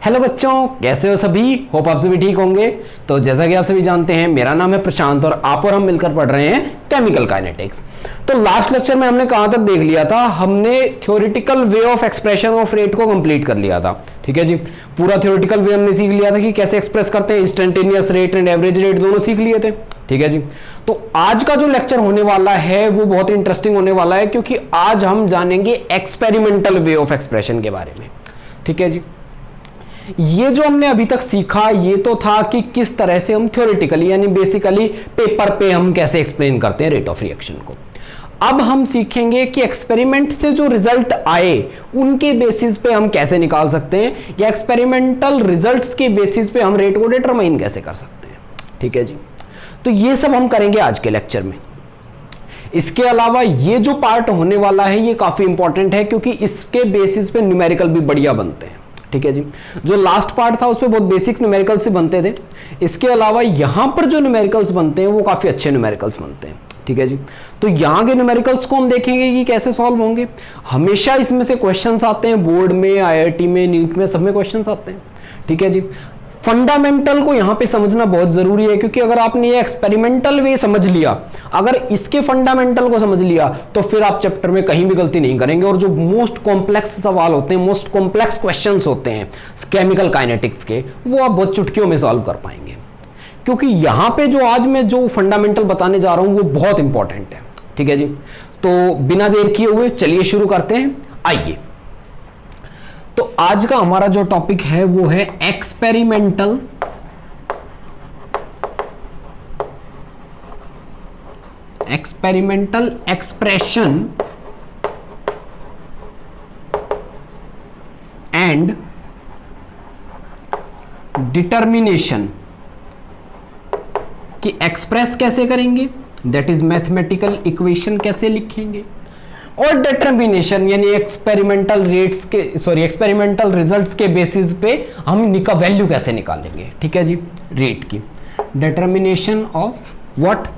Hello बच्चों, कैसे हो सभी। होप आप सभी ठीक होंगे। तो जैसा कि आप सभी जानते हैं, मेरा नाम है प्रशांत और आप और हम मिलकर पढ़ रहे हैं केमिकल काइनेटिक्स। तो लास्ट लेक्चर में हमने कहां तक देख लिया था, हमने theoretical way of expression of rate को कंप्लीट कर लिया था। ठीक है जी, पूरा थ्योरेटिकल वे हमने सीख लिया था कि कैसे एक्सप्रेस करते हैं, instantaneous rate and average rate दोनों सीख लिए थे। ठीक है जी, तो आज का जो लेक्चर होने वाला है वो बहुत इंटरेस्टिंग होने वाला है, क्योंकि आज हम जानेंगे एक्सपेरिमेंटल वे ऑफ एक्सप्रेशन के बारे में। ठीक है जी, ये जो हमने अभी तक सीखा ये तो था कि किस तरह से हम थ्योरेटिकली यानी बेसिकली पेपर पे हम कैसे एक्सप्लेन करते हैं रेट ऑफ रिएक्शन को। अब हम सीखेंगे कि एक्सपेरिमेंट से जो रिजल्ट आए उनके बेसिस पे हम कैसे निकाल सकते हैं, या एक्सपेरिमेंटल रिजल्ट्स के बेसिस पे हम रेट को डिटरमाइन कैसे कर सकते हैं। ठीक है जी, तो ये सब हम करेंगे आज के लेक्चर में। इसके अलावा ये जो पार्ट होने वाला है ये काफी इंपॉर्टेंट है, क्योंकि इसके बेसिस पे न्यूमेरिकल भी बढ़िया बनते हैं। ठीक है जी, जो लास्ट पार्ट था उसपे बहुत बेसिक न्यूमेरिकल्स से बनते थे। इसके अलावा यहां पर जो न्यूमेरिकल्स बनते हैं वो काफी अच्छे न्यूमेरिकल्स बनते हैं। ठीक है जी, तो यहां के न्यूमेरिकल्स को हम देखेंगे कि कैसे सॉल्व होंगे। हमेशा इसमें से क्वेश्चंस आते हैं, बोर्ड में, आईआईटी में, नीट में, सब में क्वेश्चंस आते हैं। ठीक है जी, फंडामेंटल को यहां पे समझना बहुत जरूरी है, क्योंकि अगर आपने ये एक्सपेरिमेंटल वे समझ लिया, अगर इसके फंडामेंटल को समझ लिया, तो फिर आप चैप्टर में कहीं भी गलती नहीं करेंगे। और जो मोस्ट कॉम्प्लेक्स सवाल होते हैं, मोस्ट कॉम्प्लेक्स क्वेश्चंस होते हैं केमिकल काइनेटिक्स के, वो आप बहुत चुटकियों में सॉल्व कर पाएंगे। क्योंकि यहां पे जो आज मैं जो फंडामेंटल बताने जा रहा हूं वो बहुत इंपॉर्टेंट है। ठीक है जी, तो बिना देर किए हुए चलिए शुरू करते हैं। आइए, तो आज का हमारा जो टॉपिक है वो है एक्सपेरिमेंटल एक्सप्रेशन एंड डिटर्मिनेशन कि एक्सप्रेस कैसे करेंगे, दैट इज मैथमेटिकल इक्वेशन कैसे लिखेंगे, और डिटर्मिनेशन यानी एक्सपेरिमेंटल रिजल्ट्स के बेसिस पे हम इनका वैल्यू कैसे निकालेंगे। ठीक है जी, रेट की determination of what,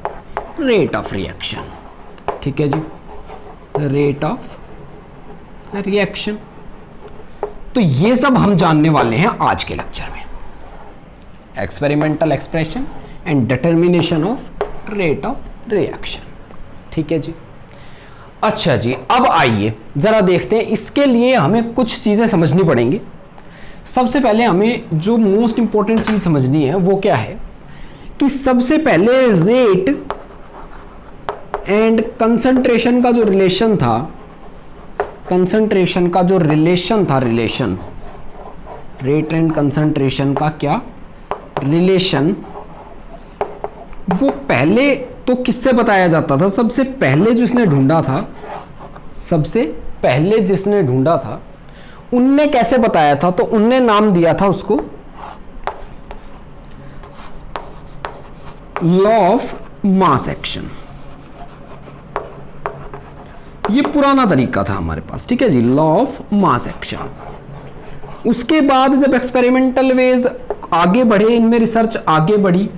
rate of reaction. ठीक है जी, रेट ऑफ रिएक्शन। तो ये सब हम जानने वाले हैं आज के लेक्चर में, experimental expression and determination of rate of reaction. ठीक है जी, अच्छा जी, अब आइए जरा देखते हैं। इसके लिए हमें कुछ चीजें समझनी पड़ेंगी। सबसे पहले हमें जो मोस्ट इंपॉर्टेंट चीज समझनी है वो क्या है कि सबसे पहले रेट एंड कंसंट्रेशन का जो रिलेशन था, रिलेशन रेट एंड कंसंट्रेशन का क्या रिलेशन, वो पहले तो किससे बताया जाता था। सबसे पहले जिसने ढूंढा था उनने कैसे बताया था, तो उनने नाम दिया था उसको लॉ ऑफ मास एक्शन। ये पुराना तरीका था हमारे पास। ठीक है जी, लॉ ऑफ मास एक्शन। उसके बाद जब एक्सपेरिमेंटल वेज आगे बढ़े, इनमें रिसर्च आगे बढ़ी,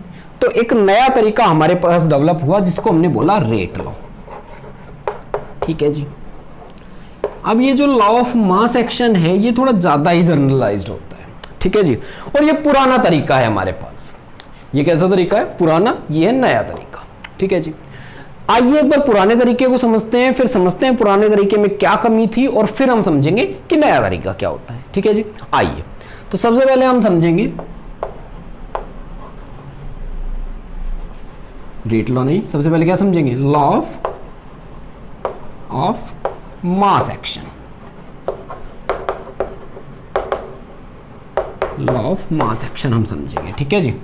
तो एक नया तरीका हमारे पास डेवलप हुआ जिसको हमने बोला रेट लॉ। ठीक है जी, अब ये जो लॉ ऑफ मास एक्शन है ये थोड़ा ज्यादा ही जनरलाइज्ड होता है। ठीक है जी, और ये पुराना तरीका है हमारे पास। ये कैसा तरीका है, पुराना, ये है नया तरीका। ठीक है जी, आइए एक बार पुराने तरीके को समझते हैं, फिर समझते हैं पुराने तरीके में क्या कमी थी, और फिर हम समझेंगे कि नया तरीका क्या होता है। ठीक है जी, आइए तो सबसे पहले हम समझेंगे रेट लॉ, नहीं, सबसे पहले क्या समझेंगे, law of mass action. Law of mass action हम समझेंगे। ठीक है जी,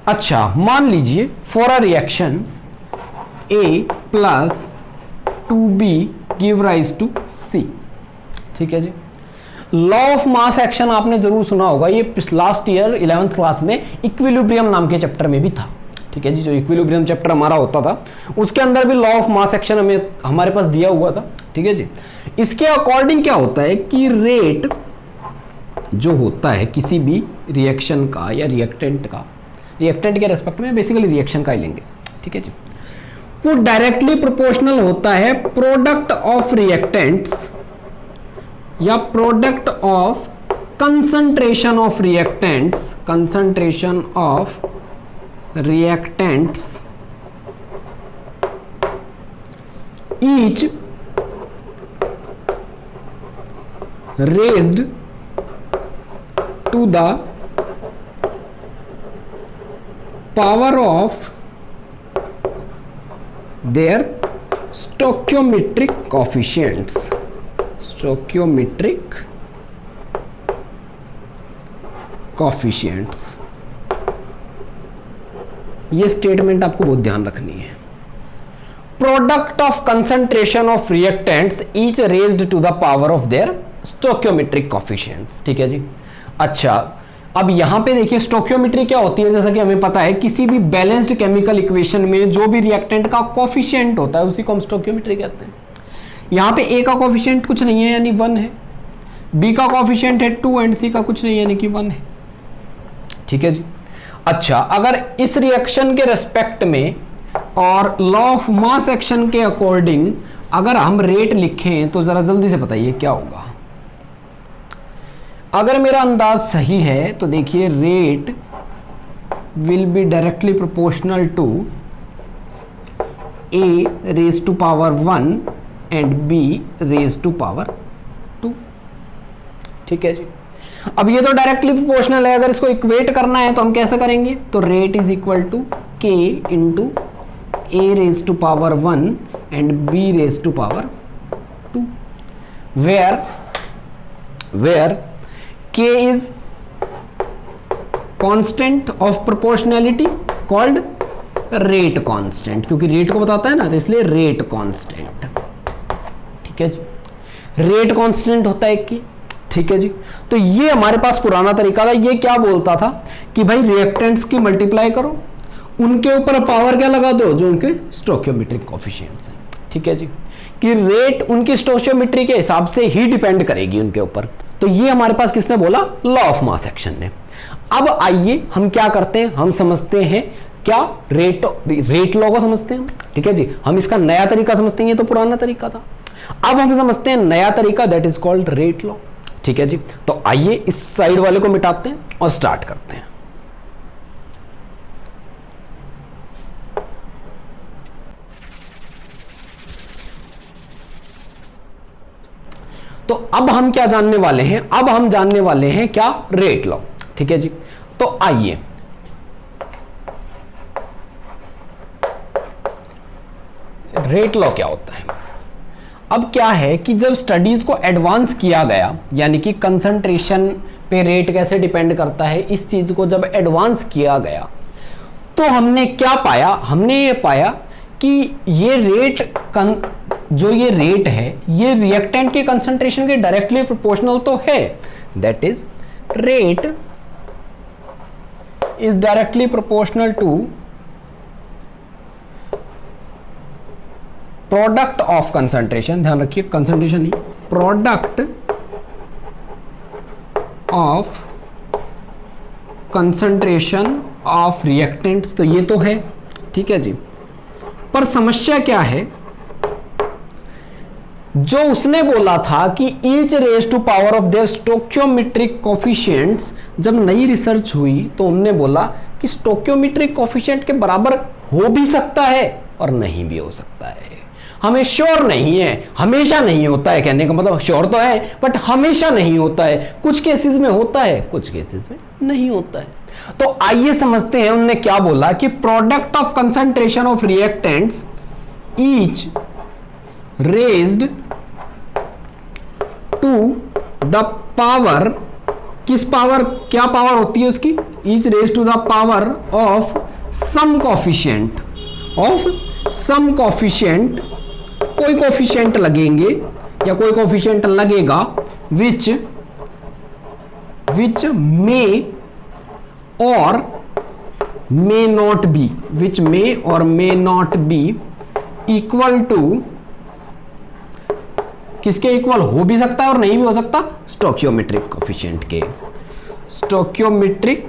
अच्छा मान लीजिए for a reaction A plus 2B give rise to C। ठीक है जी, लॉ ऑफ मास एक्शन आपने जरूर सुना होगा, ये लास्ट ईयर 11th क्लास में इक्विलिब्रियम नाम के चैप्टर में भी था। ठीक है जी, जो इक्विलिब्रियम चैप्टर हमारा होता था उसके अंदर भी लॉ ऑफ मास एक्शन हमारे पास दिया हुआ था। ठीक है जी, इसके अकॉर्डिंग क्या होता है कि रेट जो होता है किसी भी रिएक्शन का या रिएक्टेंट के रेस्पेक्ट में बेसिकली रिएक्शन का ही लेंगे। ठीक है जी, वो डायरेक्टली प्रोपोर्शनल होता है प्रोडक्ट ऑफ रिएक्टेंट्स या product of concentration of reactants each raised to the power of their stoichiometric coefficients. ये स्टेटमेंट आपको बहुत ध्यान रखनी है। Product of concentration of reactants each raised to the power of their stoichiometric coefficients. ठीक है जी। अच्छा, अब यहां पे देखिए स्टोइकियोमेट्री क्या होती है, जैसा कि हमें पता है किसी भी बैलेंस्ड केमिकल इक्वेशन में जो भी रिएक्टेंट का कोएफिशिएंट होता है उसी को हम स्टोइकियोमेट्री कहते हैं। यहां पे ए का कोएफिशिएंट कुछ नहीं है यानी 1 है, बी का कोएफिशिएंट है 2 एंड सी का कुछ नहीं यानी कि 1 है। ठीक है जी। अच्छा, अगर इस रिएक्शन के रेस्पेक्ट में और लॉ ऑफ मास एक्शन के अकॉर्डिंग अगर हम रेट लिखें तो जरा जल्दी से बताइए क्या होगा। अगर मेरा अंदाज सही है तो देखिए rate will be directly proportional to A raise to power 1 and B raise to power 2। ठीक है जी। अब ये तो डायरेक्टली प्रोपोर्शनल है, अगर इसको इक्वेट करना है तो हम कैसे करेंगे, तो rate is equal to K into A raise to power 1 and B raise to power 2 where K is constant of proportionality called rate constant, क्योंकि रेट को बताता है ना तो इसलिए रेट कांस्टेंट। ठीक है जी, रेट कांस्टेंट होता है कि। ठीक है जी। तो ये हमारे पास पुराना तरीका था। ये क्या बोलता था कि भाई रिएक्टेंट्स की मल्टीप्लाई करो, उनके ऊपर पावर क्या लगा दो, जो उनके स्टोइकियोमेट्रिक कोएफिशिएंट्स हैं। ठीक है जी, कि रेट उनकी स्टोइकियोमेट्री के हिसाब से ही डिपेंड करेगी उनके ऊपर। तो ये हमारे पास किसने बोला, लॉ ऑफ मास एक्शन ने। अब आइए हम क्या करते हैं, हम समझते हैं क्या रेट लॉ को समझते हैं। ठीक है जी, हम इसका नया तरीका समझते हैं, ये तो पुराना तरीका था। अब हम समझते हैं नया तरीका, that is called rate law. ठीक है जी। तो आइए इस साइड वाले को मिटाते हैं और स्टार्ट करते हैं। तो अब हम क्या जानने वाले हैं, अब हम जानने वाले हैं क्या, रेट लॉ। ठीक है जी। तो आइए रेट लॉ क्या होता है। अब क्या है कि जब स्टडीज को एडवांस किया गया, यानी कि कंसंट्रेशन पे रेट कैसे डिपेंड करता है, इस चीज को जब एडवांस किया गया तो हमने क्या पाया, हमने ये पाया कि ये रेट जो ये रेट है ये रिएक्टेंट के कंसंट्रेशन के डायरेक्टली प्रोपोर्शनल तो है, that is rate is directly proportional to product of concentration. ध्यान रखिए कंसंट्रेशन नहीं, product of concentration of reactants. तो ये तो है। ठीक है जी। पर समस्या क्या है, जो उसने बोला था कि each raise to power of their stoichiometric coefficients, जब नई रिसर्च हुई तो उन्होंने बोला कि स्टोइकियोमेट्रिक कोएफिशिएंट के बराबर हो भी सकता है और नहीं भी हो सकता है। हमें श्योर नहीं है, हमेशा नहीं होता है, कहने का मतलब श्योर तो है बट हमेशा नहीं होता है। कुछ केसेस में होता है, कुछ केसेस में नहीं होता है। तो आइए समझते हैं उन्होंने क्या बोला कि product of concentration of reactants each raised to the power, किस पावर, क्या पावर होती है उसकी, each raised to the power of some coefficient, कोई कोएफिशिएंट लगेंगे या कोई कोएफिशिएंट लगेगा विच मे और may not B, which may और may not be equal to, किसके इक्वल हो भी सकता है और नहीं भी हो सकता, स्टोइकियोमेट्रिक कोएफिशिएंट के, स्टोइकियोमेट्रिक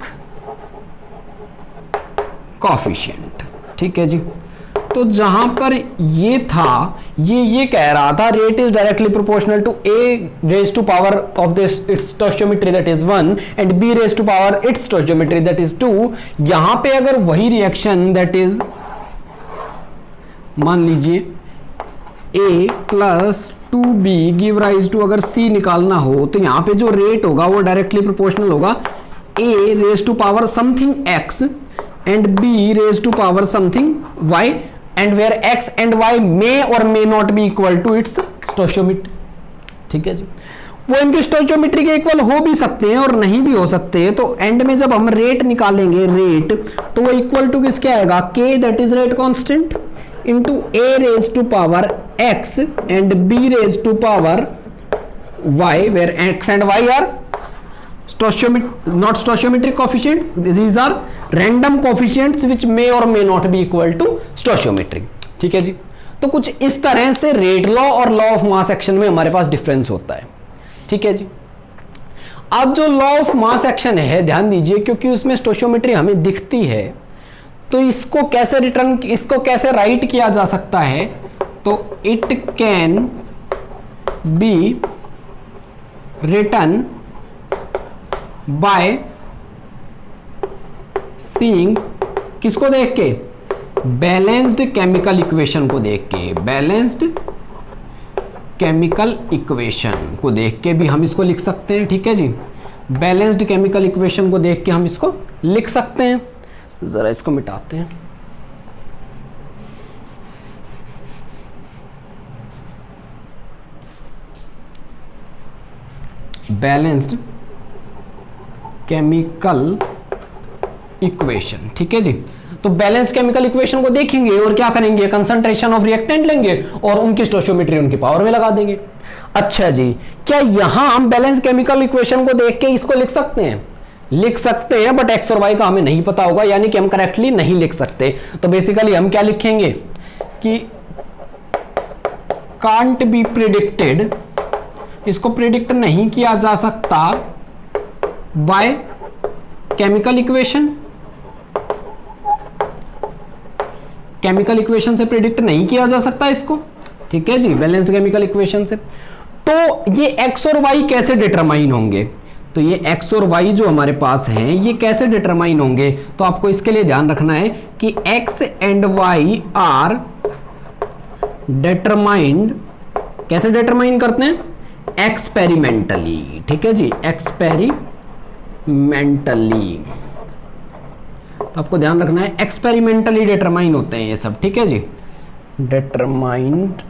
कोएफिशिएंट। ठीक है जी। तो जहां पर ये था, ये कह रहा था rate is directly proportional to A raise to power of this its stoichiometry that is 1 and B raise to power its stoichiometry that is 2। यहां पे अगर वही रिएक्शन दैट इज मान लीजिए a plus 2b give rise to अगर c निकालना हो, तो यहां पे जो रेट होगा वो डायरेक्टली प्रोपोर्शनल होगा a raise to power something x and b raise to power something y and where x and y may और may not be equal to its stoichiometry. ठीक है जी, वो इनके स्टोइचियोमेट्री के इक्वल हो भी सकते हैं और नहीं भी हो सकते हैं। तो एंड में जब हम रेट निकालेंगे रेट, तो वो इक्वल टू किसके आएगा, k that is rate constant into a raise to power x and b raise to power y where x and y are not stoichiometric coefficient, these are random coefficients which may or may not be equal to stoichiometric। ठीक है जी, तो कुछ इस तरह से rate law और law of mass action में हमारे पास डिफरेंस होता है। ठीक है जी, अब जो लॉ ऑफ मास एक्शन है ध्यान दीजिए, क्योंकि उसमें स्टोइचियोमेट्री हमें दिखती है, तो इसको कैसे राइट किया जा सकता है, तो it can be written by seeing, किसको देख के, बैलेंस्ड केमिकल इक्वेशन को देख के, बैलेंस्ड केमिकल इक्वेशन को देख के भी हम इसको लिख सकते हैं। ठीक है जी, बैलेंस्ड केमिकल इक्वेशन को देख के हम इसको लिख सकते हैं। जरा इसको मिटाते हैं। Balanced chemical equation. ठीक है जी, तो बैलेंस्ड केमिकल इक्वेशन को देखेंगे और क्या करेंगे, कंसंट्रेशन ऑफ रिएक्टेंट लेंगे और उनकी स्टोइचियोमेट्री उनकी पावर में लगा देंगे। अच्छा जी, क्या यहां हम बैलेंस्ड केमिकल इक्वेशन को देख के इसको लिख सकते हैं? लिख सकते हैं, बट एक्स और वाई का हमें नहीं पता होगा, यानी कि हम करेक्टली नहीं लिख सकते। तो बेसिकली हम क्या लिखेंगे कि कांट बी प्रिडिक्टेड, इसको प्रिडिक्ट नहीं किया जा सकता by chemical equation, chemical equation से प्रिडिक्ट नहीं किया जा सकता इसको। ठीक है जी, बैलेंस्ड केमिकल इक्वेशन से। तो ये एक्स और वाई कैसे डिटरमाइन होंगे, तो ये एक्स और वाई जो हमारे पास हैं ये कैसे डिटरमाइन होंगे, तो आपको इसके लिए ध्यान रखना है कि X and Y are determined, कैसे डिटरमाइन करते हैं, एक्सपेरिमेंटली। ठीक है जी, एक्सपेरिमेंटली, तो आपको ध्यान रखना है एक्सपेरिमेंटली डिटरमाइन होते हैं ये सब। ठीक है जी, डिटरमाइंड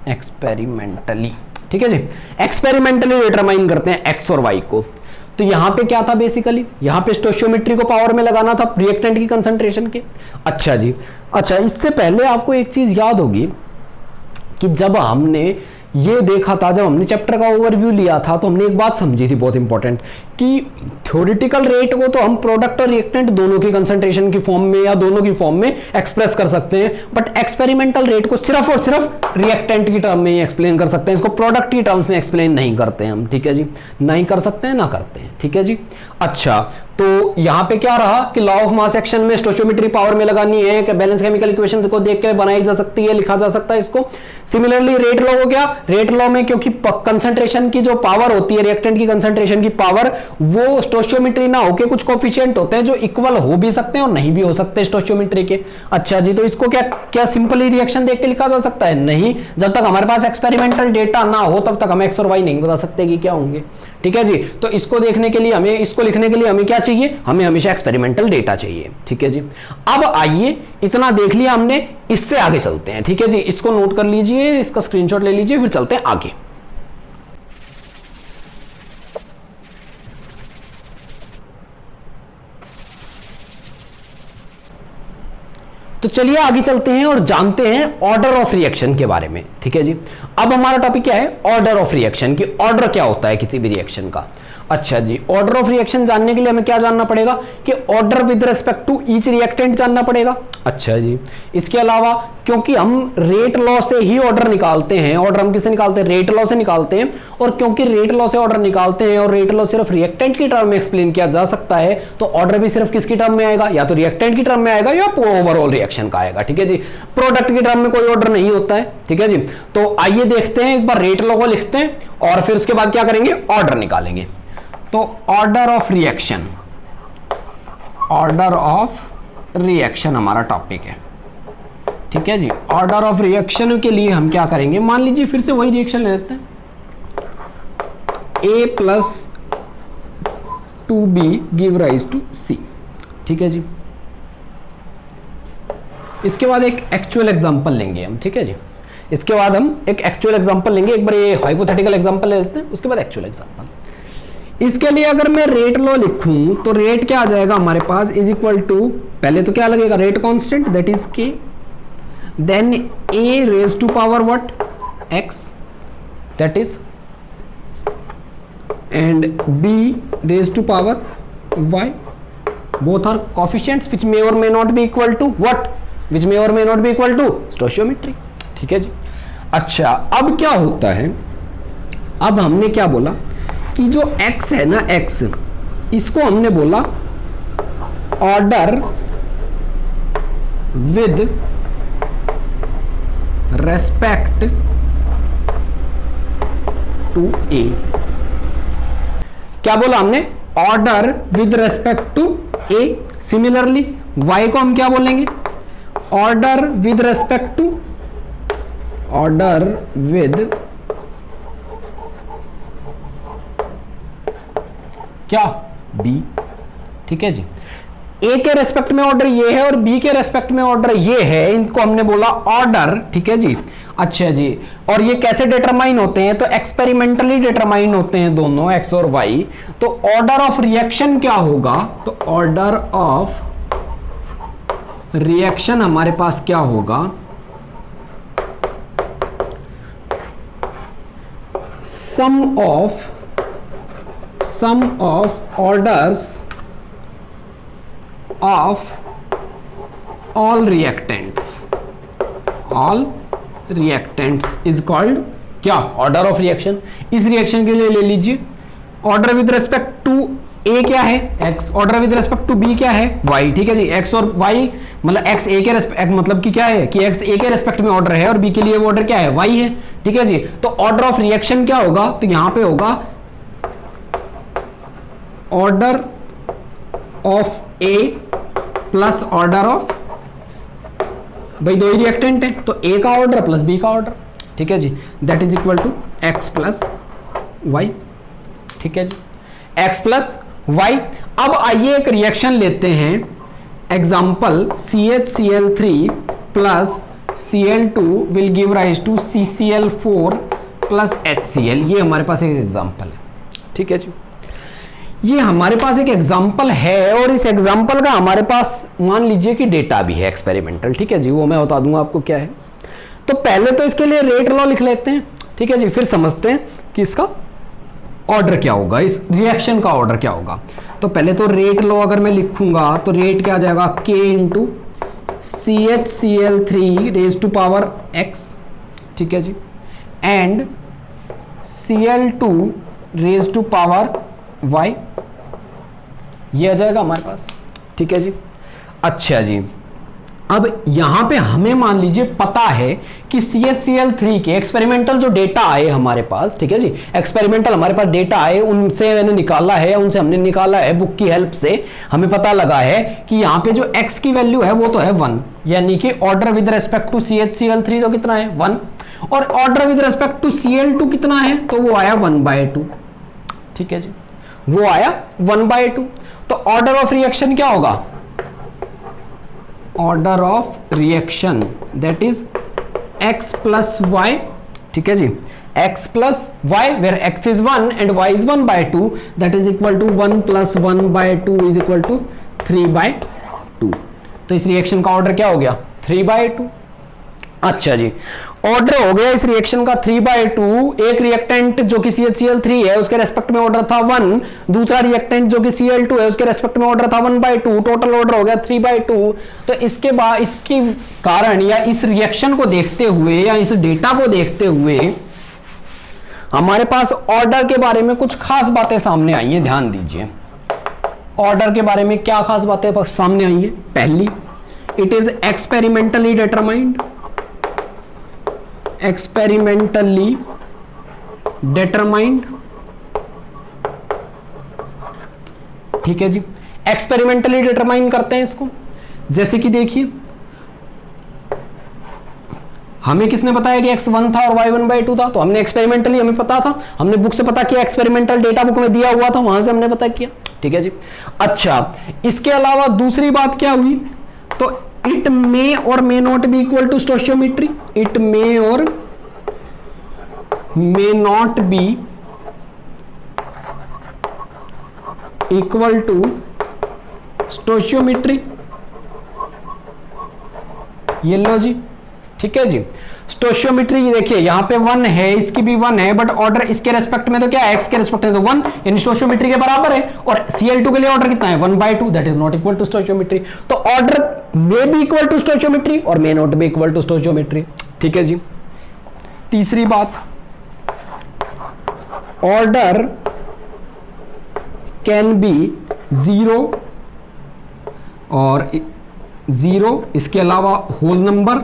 एक्सपेरिमेंटली। ठीक है जी, एक्सपेरिमेंटली डिटरमाइन करते हैं एक्स और वाई को। तो यहां पे क्या था, बेसिकली यहां पे स्टोइचियोमेट्री को पावर में लगाना था रिएक्टेंट की कंसंट्रेशन के। अच्छा जी, अच्छा इससे पहले आपको एक चीज याद होगी कि जब हमने ये देखा था, जब हमने चैप्टर का ओवरव्यू लिया था, तो हमने एक बात समझी थी बहुत इंपॉर्टेंट, कि थ्योरेटिकल रेट को तो हम प्रोडक्ट और रिएक्टेंट दोनों की कंसंट्रेशन की फॉर्म में या दोनों की फॉर्म में एक्सप्रेस कर सकते हैं, बट एक्सपेरिमेंटल रेट को सिर्फ और सिर्फ रिएक्टेंट की टर्म में ही एक्सप्लेन कर सकते हैं, इसको प्रोडक्ट की टर्म्स में एक्सप्लेन नहीं करते हैं हम। ठीक है जी, नहीं कर सकते हैं, ना करते हैं। ठीक है जी, अच्छा तो यहां पे क्या रहा कि लॉ ऑफ मास एक्शन में स्टोइचियोमेट्री पावर में लगानी है, कि बैलेंस केमिकल इक्वेशन को देख के बनाई जा सकती है, लिखा जा सकता है इसको। सिमिलरली रेट लॉ हो गया, रेट लॉ में क्योंकि कंसंट्रेशन की जो पावर होती है, रिएक्टेंट की कंसंट्रेशन की पावर, वो स्टोइचियोमेट्री ना होके कुछ कोफिशिएंट होते हैं जो इक्वल हो भी सकते हैं और नहीं भी हो सकते स्टोइचियोमेट्री के। अच्छा जी, तो इसको क्या सिंपली रिएक्शन देख के लिखा जा सकता है? नहीं, जब तक हमारे पास एक्सपेरिमेंटल डेटा ना हो तब तक हम एक्स और वाई नहीं बता सकते कि क्या होंगे। ठीक है जी, तो इसको देखने के लिए हमें, इसको लिखने के लिए हमें क्या चाहिए, हमें हमेशा एक्सपेरिमेंटल डेटा चाहिए। ठीक है जी, अब आइए इतना देख लिया हमने, इससे आगे चलते हैं। ठीक है जी, इसको नोट कर लीजिए, इसका स्क्रीनशॉट ले लीजिए, फिर चलते हैं आगे। तो चलिए आगे चलते हैं और जानते हैं ऑर्डर ऑफ रिएक्शन के बारे में। ठीक है जी, अब हमारा टॉपिक क्या है, ऑर्डर ऑफ रिएक्शन की। ऑर्डर क्या होता है किसी भी रिएक्शन का। अच्छा जी, ऑर्डर ऑफ रिएक्शन जानने के लिए हमें क्या जानना पड़ेगा कि order with respect to each reactant जानना पड़ेगा। अच्छा जी, इसके अलावा क्योंकि हम रेट लॉ से ही ऑर्डर निकालते हैं, ऑर्डर हम किससे निकालते हैं, रेट लॉ से निकालते हैं, और क्योंकि रेट लॉ से ऑर्डर निकालते हैं और रेट लॉ सिर्फ रिएक्टेंट की टर्म में एक्सप्लेन किया जा सकता है, तो ऑर्डर भी सिर्फ किसकी टर्म में आएगा, या तो रिएक्टेंट की टर्म में आएगा या ओवरऑल रिएक्शन का आएगा। ठीक है जी, प्रोडक्ट की टर्म में कोई ऑर्डर नहीं होता है। ठीक है जी, तो आइए देखते हैं, एक बार रेट लॉ को लिखते हैं और फिर उसके बाद क्या करेंगे, ऑर्डर निकालेंगे। तो order of reaction, order of reaction हमारा टॉपिक है। ठीक है जी, ऑर्डर ऑफ रिएक्शन के लिए हम क्या करेंगे, मान लीजिए फिर से वही रिएक्शन ले लेते हैं, A plus 2B give rise to C। ठीक है जी, इसके बाद एक एक्चुअल एग्जांपल लेंगे हम। ठीक है जी, इसके बाद हम एक एक्चुअल एग्जांपल लेंगे, एक बार ये हाइपोथेटिकल एग्जांपल ले लेते हैं, उसके बाद एक्चुअल एग्जांपल। इसके लिए अगर मैं रेट लॉ लिखूं तो रेट क्या आ जाएगा हमारे पास, इज इक्वल टू, पहले तो क्या लगेगा, rate constant that is K, then A raise to power what, X that is, and B raise to power Y, both are coefficients which may और may not be equal to what, which may और may not be equal to stoichiometry. ठीक है जी, अच्छा अब क्या होता है, अब हमने क्या बोला कि जो x है ना, x इसको हमने बोला order with respect to a, क्या बोला हमने, order with respect to a। Similarly y को हम क्या बोलेंगे, order with respect to, order with क्या, b। ठीक है जी, a के रेस्पेक्ट में ऑर्डर ये है और b के रेस्पेक्ट में ऑर्डर ये है, इनको हमने बोला ऑर्डर। ठीक है जी, अच्छा जी, और ये कैसे डिटरमाइन होते हैं, तो एक्सपेरिमेंटली डिटरमाइन होते हैं दोनों, x और y। तो ऑर्डर ऑफ रिएक्शन क्या होगा, तो ऑर्डर ऑफ रिएक्शन हमारे पास क्या होगा, sum of orders of all reactants is called क्या, ऑर्डर ऑफ रिएक्शन। इस रिएक्शन के लिए ले लीजिए order with respect to A क्या है, x, order with respect to b क्या है, y। ठीक है जी, x और y मतलब x a के रेस्पेक्ट, मतलब कि क्या है कि x a के रेस्पेक्ट में ऑर्डर है और b के लिए वो ऑर्डर क्या है, y है। ठीक है जी, तो ऑर्डर ऑफ रिएक्शन क्या होगा, तो यहां पे होगा order of a plus order of, भाई दो ही रिएक्टेंट है तो a का ऑर्डर प्लस b का ऑर्डर। ठीक है जी, that is equal to x plus y। ठीक है जी, x प्लस y। अब आइए एक रिएक्शन लेते हैं, example CHCl3 plus Cl2 will give rise to CCl4 plus HCl। ये हमारे पास एक एग्जाम्पल है। ठीक है जी, ये हमारे पास एक एग्जाम्पल है और इस एग्जाम्पल का हमारे पास मान लीजिए कि डेटा भी है एक्सपेरिमेंटल। ठीक है जी, वो मैं बता दूंगा आपको क्या है। तो पहले तो इसके लिए रेट लॉ लिख लेते हैं। ठीक है जी, फिर समझते हैं कि इसका ऑर्डर क्या होगा, इस रिएक्शन का ऑर्डर क्या होगा। तो पहले तो रेट लॉ अगर मैं लिखूंगा तो रेट क्या आ जाएगा, K into CHCl3 raise to power x। ठीक है जी, and Cl2 raise to power y, ये आ जाएगा हमारे पास। ठीक है जी, अच्छा जी, अब यहां पे हमें मान लीजिए पता है कि CHCl3 के एक्सपेरिमेंटल जो डेटा आए हमारे पास, ठीक है जी, एक्सपेरिमेंटल हमारे पास डेटा आए, उनसे मैंने निकाला है, उनसे हमने निकाला है बुक की हेल्प से, हमें पता लगा है कि यहाँ पे जो x की वैल्यू है वो तो है 1, यानी कि order with respect to CHCl3 तो कितना है 1, और order with respect to Cl2 कितना है, तो वो आया 1/2। ठीक है जी, वो आया 1/2। तो ऑर्डर ऑफ रिएक्शन क्या होगा, order of reaction that is x plus y। ठीक है जी, x plus y where x is 1 and y is 1/2 that is equal to 1 plus 1/2 is equal to 3/2। तो इस रिएक्शन का ऑर्डर क्या हो गया 3/2। अच्छा जी, ऑर्डर हो गया इस रिएक्शन का 3/2। एक रिएक्टेंट जो कि CHCl3 है उसके रेस्पेक्ट में ऑर्डर था 1, दूसरा रिएक्टेंट जो कि Cl2 है उसके रेस्पेक्ट में ऑर्डर था 1/2, टोटल ऑर्डर हो गया 3/2। तो इसके बाद इसके कारण या इस रिएक्शन को देखते हुए या इस डेटा को देखते हुए हमारे पास ऑर्डर के बारे में कुछ खास बातें सामने आई हैं। ध्यान दीजिए, ऑर्डर के बारे में क्या खास बातें सामने आई है। पहली, it is experimentally determined, experimentally determined, ठीक है जी, एक्सपेरिमेंटली डिटरमाइन करते हैं इसको। जैसे कि देखिए, हमें किसने बताया कि x1 था और y 1/2 था, तो हमने एक्सपेरिमेंटली, हमें पता था, हमने बुक से पता किया, एक्सपेरिमेंटल डेटा बुक में दिया हुआ था, वहां से हमने पता किया, ठीक है जी। अच्छा, इसके अलावा दूसरी बात क्या हुई, तो इट मे और may not be equal to stoichiometry, it may और may not be equal to stoichiometry, ये लो जी, ठीक है जी। स्टोइचियोमेट्री देखिए यहां पे 1 है, इसकी भी 1 है, बट ऑर्डर इसके रेस्पेक्ट में तो क्या है, x के रेस्पेक्ट में तो 1, यानी स्टोइचियोमेट्री के बराबर है। और Cl2 के लिए ऑर्डर कितना है, 1/2, that is not equal to stoichiometry. तो order may be equal to stoichiometry और may not be equal to stoichiometry, ठीक है जी। तीसरी बात, ऑर्डर कैन बी 0 और 0, इसके अलावा whole number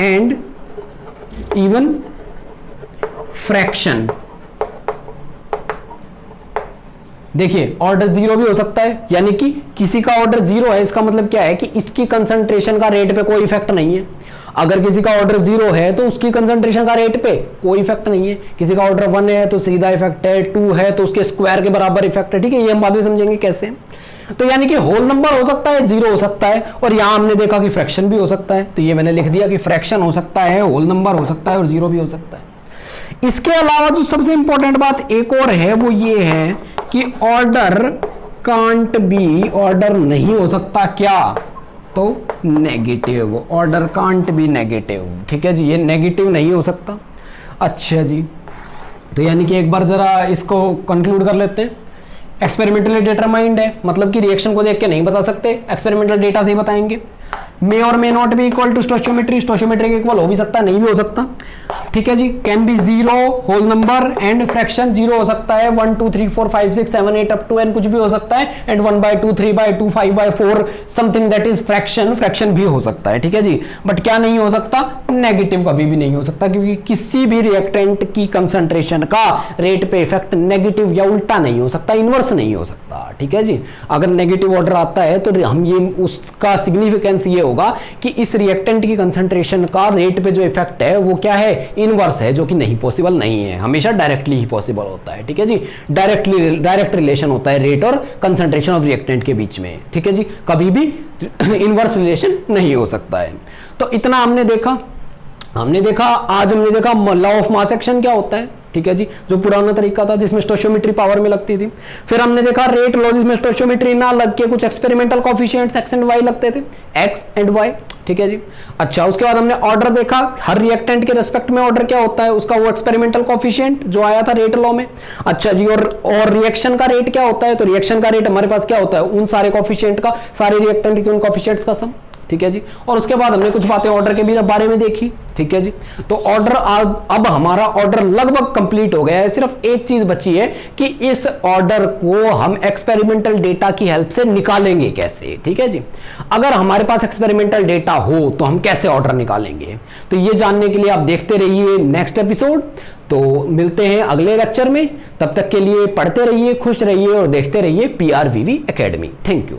and even fraction. देखिए ऑर्डर 0 भी हो सकता है, यानी कि किसी का ऑर्डर 0 है, इसका मतलब क्या है कि इसकी कंसंट्रेशन का रेट पे कोई इफेक्ट नहीं है। अगर किसी का ऑर्डर 0 है तो उसकी कंसंट्रेशन का रेट पे कोई इफेक्ट नहीं है। किसी का ऑर्डर 1 है तो सीधा इफेक्ट है, 2 है तो उसके स्क्वायर के बराबर इफेक्ट है, ठीक है। ये हम बाद में समझेंगे कैसे। तो यानी कि होल नंबर हो सकता है, 0 हो सकता है, और यहां हमने देखा कि फ्रैक्शन भी हो सकता है, तो ये मैंने लिख दिया कि फ्रैक्शन हो सकता है, होल नंबर हो सकता है और 0 भी हो सकता है। इसके अलावा जो सबसे इंपॉर्टेंट बात एक और है वो ये है कि ऑर्डर कांट बी, ऑर्डर नहीं हो सकता क्या, तो negative, order can't be negative, ठीक है जी, ये नेगेटिव नहीं हो सकता। अच्छा जी, तो यानी कि एक बार जरा इसको कंक्लूड कर लेते हैं। एक्सपेरिमेंटली डिटरमाइंड है, मतलब कि रिएक्शन को देख के नहीं बता सकते, एक्सपेरिमेंटल डेटा से ही बताएंगे। मे और may not be equal to stoichiometry, stoichiometry के इक्वल हो भी सकता है, नहीं भी हो सकता, ठीक है जी। Can be 0, whole number and fraction 0 हो सकता है, 1 2 3 4 5 6 7 8 अप टू n कुछ भी हो सकता है, and 1/2 3/2 5/4 something that is fraction, fraction भी हो सकता है, ठीक है जी। बट क्या नहीं हो सकता, नेगेटिव कभी भी नहीं हो सकता, क्योंकि किसी भी रिएक्टेंट की कंसंट्रेशन का रेट पे इफेक्ट नेगेटिव या उल्टा नहीं हो सकता, इनवर्स नहीं हो सकता, ठीक है जी। अगर नेगेटिव ऑर्डर आता है तो हम ये उसका सिग्निफिकेंस ये होगा कि इस रिएक्टेंट की कंसंट्रेशन का रेट पे जो इफेक्ट है वो क्या है, इनवर्स है, जो कि नहीं पॉसिबल नहीं है, हमेशा डायरेक्टली ही पॉसिबल होता है, ठीक है जी। डायरेक्ट रिलेशन होता है रेट और कंसंट्रेशन ऑफ रिएक्टेंट के बीच में, ठीक है जी, कभी भी इनवर्स रिलेशन नहीं हो सकता है। तो इतना हमने देखा आज हमने देखा लॉ ऑफ मास एक्शन क्या होता है, ठीक है जी, जो पुराना तरीका था जिसमें स्टोइचियोमेट्री पावर में लगती थी। फिर हमने देखा रेट लॉ जिसमें स्टोइचियोमेट्री ना लग के कुछ experimental coefficients x and y लगते थे, x एंड y, ठीक है जी। अच्छा, उसके बाद हमने ऑर्डर देखा, हर रिएक्टेंट के रेस्पेक्ट में ऑर्डर क्या होता है, उसका वो एक्सपेरिमेंटल कोएफिशिएंट जो आया था रेट लॉ में। अच्छा जी, और रिएक्शन का रेट क्या होता है, तो रिएक्शन का रेट हमारे पास क्या होता है, उन सारे कोएफिशिएंट का, सारे रिएक्टेंट के उन कोएफिशिएंट्स का सम, ठीक है जी। और उसके बाद हमने कुछ बातें ऑर्डर के भी बारे में देखी, ठीक है जी। तो ऑर्डर अब हमारा ऑर्डर लगभग कंप्लीट हो गया है, सिर्फ एक चीज बची है कि इस ऑर्डर को हम एक्सपेरिमेंटल डेटा की हेल्प से निकालेंगे कैसे, ठीक है जी। अगर हमारे पास एक्सपेरिमेंटल डेटा हो तो हम कैसे ऑर्डर निकालेंगे, तो ये जानने के लिए आप देखते रहिए नेक्स्ट एपिसोड। तो मिलते हैं अगले लेक्चर में, तब तक के लिए पढ़ते रहिए, खुश रहिए और देखते रहिए PRVV एकेडमी। Thank you.